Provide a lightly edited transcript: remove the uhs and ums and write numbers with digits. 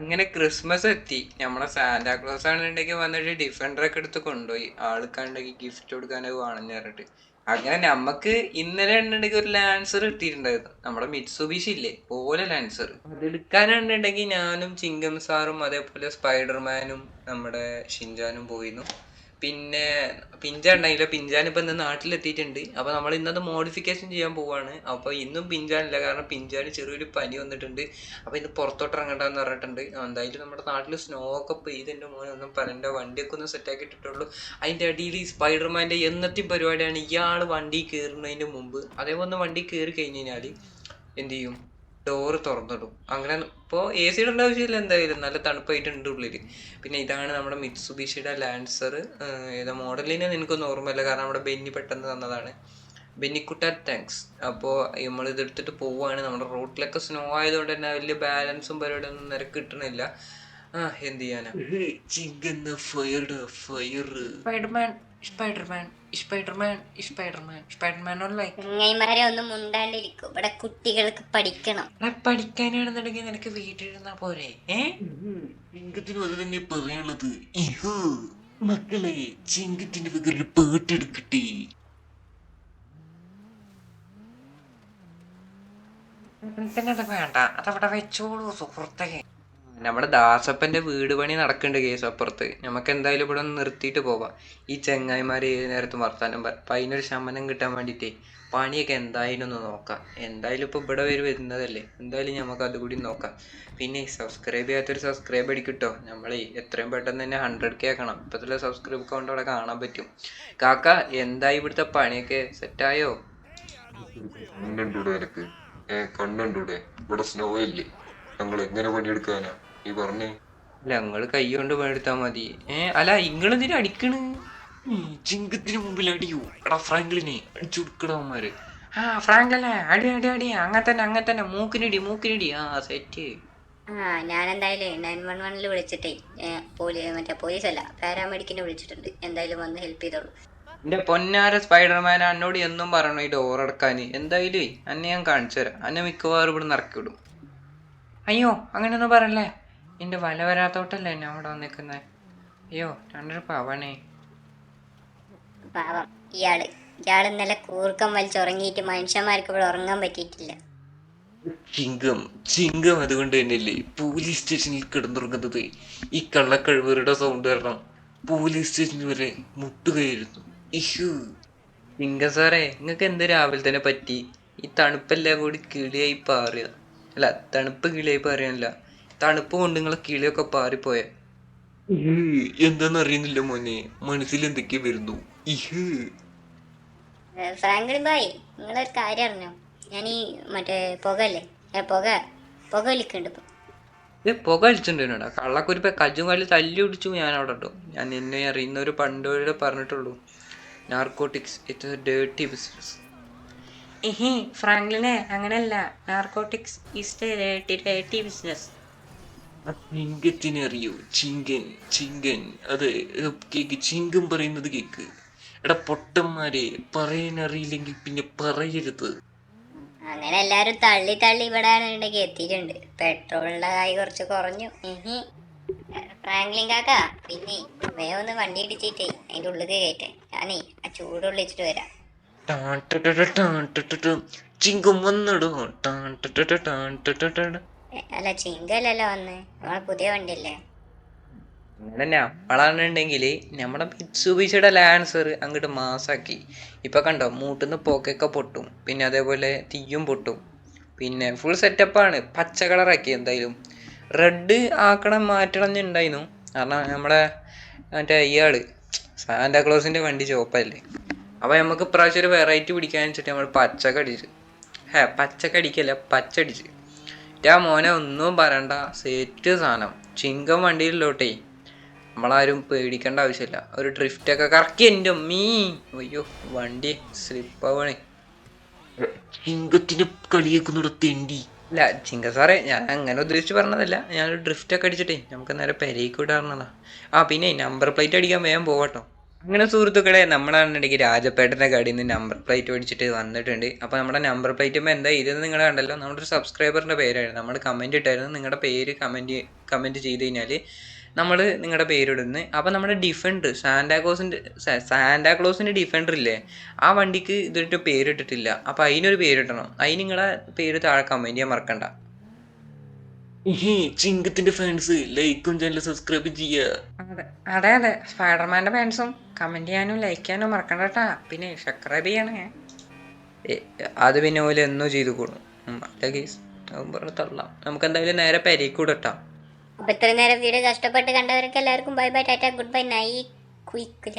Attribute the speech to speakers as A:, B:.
A: ഇങ്ങനെ ക്രിസ്മസ് എത്തി. നമ്മളെ സാന്റാക്ലോസ് ആണെന്നുണ്ടെങ്കിൽ വന്നിട്ട് ഡിഫൻഡർ ഒക്കെ എടുത്ത് കൊണ്ടുപോയി. ആൾക്കാരുണ്ടെങ്കിൽ ഗിഫ്റ്റ് കൊടുക്കാനൊക്കെ വേണമെന്ന് പറഞ്ഞിട്ട്. അങ്ങനെ നമ്മക്ക് ഇന്നലെ ഉണ്ടെങ്കിൽ ഒരു ലാൻസർ കിട്ടിയിട്ടുണ്ടായിരുന്നു. നമ്മുടെ മിറ്റ്സുബിഷി ഇല്ലേ, ഓലെ ലാൻസർ. അതെടുക്കാനുണ്ടെങ്കിൽ ഞാനും ചിങ്കം സാറും അതേപോലെ സ്പൈഡർമാനും നമ്മുടെ ഷിൻജാനും പോയിരുന്നു. പിന്നെ പിഞ്ച ഉണ്ടായില്ല. പിഞ്ചാൻ ഇപ്പൊ ഇന്ന് നാട്ടിലെത്തിയിട്ടുണ്ട്. അപ്പൊ നമ്മൾ ഇന്നത് മോഡിഫിക്കേഷൻ ചെയ്യാൻ പോവാണ്. അപ്പൊ ഇന്നും പിഞ്ചാനില്ല, കാരണം പിഞ്ചാന് ചെറിയൊരു പനി വന്നിട്ടുണ്ട്. അപ്പൊ ഇന്ന് പുറത്തോട്ട് ഇറങ്ങണ്ടെന്ന് പറഞ്ഞിട്ടുണ്ട്. എന്തായാലും നമ്മുടെ നാട്ടിൽ സ്നോ ഒക്കെ പെയ്ത് എൻ്റെ മോനെ ഒന്നും പറയണ്ട. വണ്ടിയൊക്കെ ഒന്ന് സെറ്റാക്കി ഇട്ടിട്ടുള്ളൂ. അതിന്റെ അടിയിൽ ഈ സ്പൈഡർമാന്റെ എന്നത്തെയും പരിപാടിയാണ്. ഇയാൾ വണ്ടി കയറുന്നതിന് മുമ്പ് അതേപോലെ വണ്ടി കയറി കഴിഞ്ഞ് കഴിഞ്ഞാൽ എന്ത് ചെയ്യും, ഡോറ് തുറന്നിടും. അങ്ങനെ ഇപ്പോൾ എ സി ഇടേണ്ട ആവശ്യമില്ല, എന്തായാലും നല്ല തണുപ്പായിട്ടുണ്ട് ഉള്ളിൽ. പിന്നെ ഇതാണ് നമ്മുടെ മിറ്റ്സുബിഷിയുടെ ലാൻസർ. ഏതാ മോഡലിനെ എനിക്കൊന്നും ഓർമ്മയില്ല, കാരണം നമ്മുടെ ബെന്നി പെട്ടെന്ന് തന്നതാണ്. ബെന്നിക്കുട്ട താങ്ക്സ്. അപ്പോൾ നമ്മൾ ഇതെടുത്തിട്ട് പോവുകയാണ്. നമ്മുടെ റോട്ടിലൊക്കെ സ്നോ ആയതുകൊണ്ട് തന്നെ വലിയ ബാലൻസും പരിപാടിയൊന്നും നിരക്ക് കിട്ടണില്ല. എന്ത് ചെയ്യാനാ. Spiderman Spiderman Spiderman Spiderman Spiderman
B: ചങ്ങായിമാരെ ഒന്നും മുണ്ടാണ്ടിരിക്കും, ഇവിടെ കുട്ടികൾക്ക് പഠിക്കണം.
A: പഠിക്കാനാണെന്നുണ്ടെങ്കിൽ നിനക്ക് വീട്ടിലിരുന്നാ പോരെ?
C: ചിങ്കത്തിനും അത് തന്നെ പറയാനുള്ളത്. ഇഹോ മക്കളെ, ചിങ്കത്തിന്റെ പകരം പാട്ടെടുക്കട്ടെ.
A: വേണ്ട, അതവിടെ വെച്ചോളൂ സുഹൃത്തെ. നമ്മുടെ ദാസപ്പന്റെ വീട് പണി നടക്കുന്നുണ്ട് കേസ് അപ്പുറത്ത്. നമുക്ക് എന്തായാലും ഇവിടെ ഒന്ന് നിർത്തിയിട്ട് പോവാം. ഈ ചെങ്ങായിമാര് ഏത് നേരത്തും വർത്താനം പറ. അപ്പൊ അതിനൊരു ശമനം കിട്ടാൻ വേണ്ടിട്ടേ പണിയൊക്കെ എന്തായാലും ഒന്ന് നോക്കാം. എന്തായാലും ഇപ്പൊ ഇവിടെ വരുന്നതല്ലേ, എന്തായാലും നമുക്ക് അതുകൂടി നോക്കാം. പിന്നെ സബ്സ്ക്രൈബ് ചെയ്യാത്തൊരു സബ്സ്ക്രൈബ് അടിക്കിട്ടോ. നമ്മളെ എത്രയും പെട്ടെന്ന് തന്നെ 100K ആക്കണം. ഇപ്പത്തുള്ള സബ്സ്ക്രൈബ് കൗണ്ട് അവിടെ കാണാൻ പറ്റും. കാക്ക, എന്തായി ഇവിടുത്തെ പണിയൊക്കെ സെറ്റായോ?
C: കണ്ണുണ്ടൂടെ എനിക്ക്? കണ്ണുണ്ടൂടെ? ഇവിടെ സ്നോ ഇല്ലേ, ഞങ്ങൾ എങ്ങനെ പണിയെടുക്കാനാ ഈ പറഞ്ഞേ?
A: അല്ല, നിങ്ങള് കൈ കൊണ്ട് പണിയെടുത്താ മതി. അല്ല, ഇങ്ങളെന്തിനാ അടിക്കണ്?
C: ചിങ്കത്തിന് മുമ്പിൽ അടിയൂ. എടാ ഫ്രാങ്ക്ലിനെ അടിച്ചു കൊടുക്കണവന്മാര്.
A: ഫ്രാങ്ക്ലല്ലേ, അടി അടി അടി. അങ്ങനെ തന്നെ മൂക്കിനിടി. സെറ്റ്.
B: ഞാൻ എന്തായാലും 911 വിളിച്ചിട്ടേ മറ്റേ പോലീസല്ല, പാരാമെഡിക്കിനെ വിളിച്ചിട്ടുണ്ട്. എന്തായാലും വന്ന് ഹെൽപ്പ് ചെയ്തോളൂ.
A: എന്റെ പൊന്നാര സ്പൈഡർമാൻ, എന്നോട് എന്നും പറയണു ഈ ഡോർ അടക്കാന്. എന്തായാലും അന്നെ ഞാൻ കാണിച്ചു തരാം. അന്നെ മിക്കവാറും ഇവിടെ ഇറക്കി വിടും. അയ്യോ, അങ്ങനെയൊന്നും പറയല്ലേ. എന്റെ വല വരാത്തോട്ടല്ലേ എന്നെ അവിടെ വന്നിക്കുന്നത്. അയ്യോ, 2 പവണേ.
B: പാവം ഇയാള് ഇന്നലെ കൂർക്കം വലിച്ചുറങ്ങിയിട്ട് മനുഷ്യന്മാർക്ക് ഇവിടെ ഉറങ്ങാൻ പറ്റിയിട്ടില്ല.
C: ചിങ്കം അതുകൊണ്ട് തന്നെയല്ലേ പോലീസ് സ്റ്റേഷനിൽ കിടന്നുറങ്ങുന്നത്. ഈ കള്ളക്കഴിവരുടെ സൗണ്ട് കാരണം പോലീസ് സ്റ്റേഷനിൽ വരെ മുട്ടുകയായിരുന്നു. ഇഹു
A: ചിങ്ക സാറേ, നിങ്ങക്ക് എന്ത് രാവിലെ തന്നെ പറ്റി? ഈ തണുപ്പെല്ലാം കൂടി കിളിയായി പാറുക. അല്ല, തണുപ്പ് കിളിയായി പാറിയാനല്ല, തണുപ്പ് കൊണ്ട് നിങ്ങളെ കിളിയൊക്കെ പാറിപ്പോയ.
C: എന്താന്ന് അറിയുന്നില്ല മോനെ, മനസ്സിൽ എന്തൊക്കെ വരുന്നു. ഇഹ്
B: ഫ്രാങ്ക്ലിൻ ഭായ്, നിങ്ങളൊരു കാര്യം അറിഞ്ഞോ? ഞാൻ ഈ മറ്റേ പുകല്ലേ, പുക വലിക്കുന്നുണ്ട് ഇപ്പൊ.
A: പുക അടിച്ചിട്ടുണ്ടാ കള്ളക്കുരിപ്പ കജ്ജും കാലിൽ തല്ലി പിടിച്ചു. ഞാൻ അവിടെ ഇട്ടു. ഞാൻ നിന്നെ അറിയുന്ന ഒരു പണ്ടോടെ പറഞ്ഞിട്ടുള്ളൂ, narcotics it's a dirty business. ഫ്രാങ്ക്ലിനെ, അങ്ങനെയല്ല. Narcotics is a dirty business.
C: ചിങ്കത്തിനെ അറിയോ? ചിങ്കൻ അതെ, കേക്ക്. ചിങ്കം പറയുന്നത് കേക്ക്. എടാ പൊട്ടന്മാരെ, പറയാനറിയില്ലെങ്കിൽ പിന്നെ പറയരുത്.
B: അങ്ങനെ എല്ലാരും തള്ളി ഇവിടെ ഉണ്ടെങ്കിൽ എത്തിയിട്ടുണ്ട്. പെട്രോളിന്റെ കായ് കുറച്ച് കുറഞ്ഞു. ഫ്രാങ്ക്ലിൻ കാക്ക, പിന്നെ വേഗം ഒന്ന് വണ്ടി ഇടിച്ചിട്ടേ അതിന്റെ ഉള്ളിൽ കയറ്റേ. ഞാനേ ആ ചൂടുള്ളിച്ചിട്ട് വരാം.
C: ചിങ്കം വന്നിടോ.
B: അല്ല, ചിങ്കല്ലല്ലോ വന്ന്, നമ്മളെ പുതിയ വണ്ടിയല്ലേ.
A: അങ്ങനെ നമ്മളാണെന്നുണ്ടെങ്കിൽ നമ്മുടെ മിത്സുബിഷിയുടെ ലാൻസർ അങ്ങോട്ട് മാസാക്കി. ഇപ്പൊ കണ്ടോ, മൂട്ടിന്ന് പോക്കൊക്കെ പൊട്ടും. പിന്നെ അതേപോലെ തീയും പൊട്ടും. പിന്നെ ഫുൾ സെറ്റപ്പാണ്. പച്ച കളറാക്കി. എന്തായാലും റെഡ് ആക്കണം, മാറ്റണം എന്നുണ്ടായിരുന്നു. കാരണം നമ്മുടെ മറ്റേ ഇയാള് സാന്റാക്ലോസിന്റെ വണ്ടി ചോപ്പല്ലേ. അപ്പൊ നമുക്ക് ഇപ്രാവശ്യം ഒരു വെറൈറ്റി പിടിക്കാന്ന് വെച്ചിട്ട് നമ്മൾ പച്ചക്കടിച്ച്. പച്ചക്കടിക്കല്ല, പച്ചടിച്ച്. മോനെ ഒന്നും പറയണ്ട, സെറ്റ് സാധനം. ചിങ്കം വണ്ടിയിലോട്ടേ നമ്മളാരും പേടിക്കേണ്ട ആവശ്യമില്ല. ഒരു ഡ്രിഫ്റ്റ് ഒക്കെ കറക്കി. എൻ്റെ മീ, അയ്യോ വണ്ടി സ്ലിപ്പാവണേ.
C: ചിങ്കത്തിന് കളിയേക്കുന്നുട തെണ്ടി.
A: ഇല്ല ചിങ്ക സാറേ, ഞാൻ അങ്ങനെ ഉദ്ദേശിച്ച് പറഞ്ഞതല്ല. ഞാനൊരു ഡ്രിഫ്റ്റ് ഒക്കെ അടിച്ചിട്ടേ നമുക്ക് നേരെ പെരേക്ക് വിടാറുന്നതാ. പിന്നെ നമ്പർ പ്ലേറ്റ് അടിക്കാൻ വേഗം പോവാട്ടോ. അങ്ങനെ സുഹൃത്തുക്കളെ നമ്മളാണെന്നുണ്ടെങ്കിൽ രാജപേട്ടൻ്റെ കടയിൽ നിന്ന് നമ്പർ പ്ലേറ്റ് മേടിച്ചിട്ട് വന്നിട്ടുണ്ട്. അപ്പോൾ നമ്മുടെ നമ്പർ പ്ലേറ്റുമ്പോൾ എന്താ ഇതെന്ന് നിങ്ങൾ കണ്ടല്ലോ, നമ്മുടെ ഒരു സബ്സ്ക്രൈബറിൻ്റെ പേരായിരുന്നു. നമ്മൾ കമൻറ്റ് ഇട്ടായിരുന്നു, നിങ്ങളുടെ പേര് കമൻറ്റ് ചെയ്ത് കഴിഞ്ഞാൽ നമ്മൾ നിങ്ങളുടെ പേരിടുന്നു. അപ്പോൾ നമ്മുടെ ഡിഫൻഡർ സാന്റാക്ലോസിൻ്റെ ഡിഫൻഡർ ഇല്ലേ, ആ വണ്ടിക്ക് ഇതൊരു പേരിട്ടിട്ടില്ല. അപ്പോൾ അതിനൊരു പേരിടണം. അതിന് നിങ്ങളെ പേര് താഴെ കമൻറ്റ് ചെയ്യാൻ മറക്കണ്ട.
C: ചിങ്കത്തിന്റെ ഫാൻസ് ലൈക്കും ചാനൽ സബ്സ്ക്രൈബ് ചെയ്യുക.
A: അതെ സ്പൈഡർമാൻ്റെ ഫാൻസും കമൻറ്റ് ചെയ്യാനും ലൈക്ക് ചെയ്യാനും മറക്കണ്ട കേട്ടാ. പിന്നെ സബ്സ്ക്രൈബ് ചെയ്യണേ. അത് പിന്നെ പോലെ എന്നോ ചെയ്തു കൂടും. അല്ല കേസ് പറഞ്ഞ് തള്ളാം. നമുക്ക് എന്തായാലും നേരെ പെരേക്കൂടെ ഇട്ടാം.
B: അപ്പൊ ഇത്രയും നേരം വീഡിയോ കഷ്ടപ്പെട്ട് കണ്ടവർക്ക് എല്ലാവർക്കും ബൈ ബൈ ടാറ്റ ഗുഡ് ബൈ നൈ ക്വിക്ക്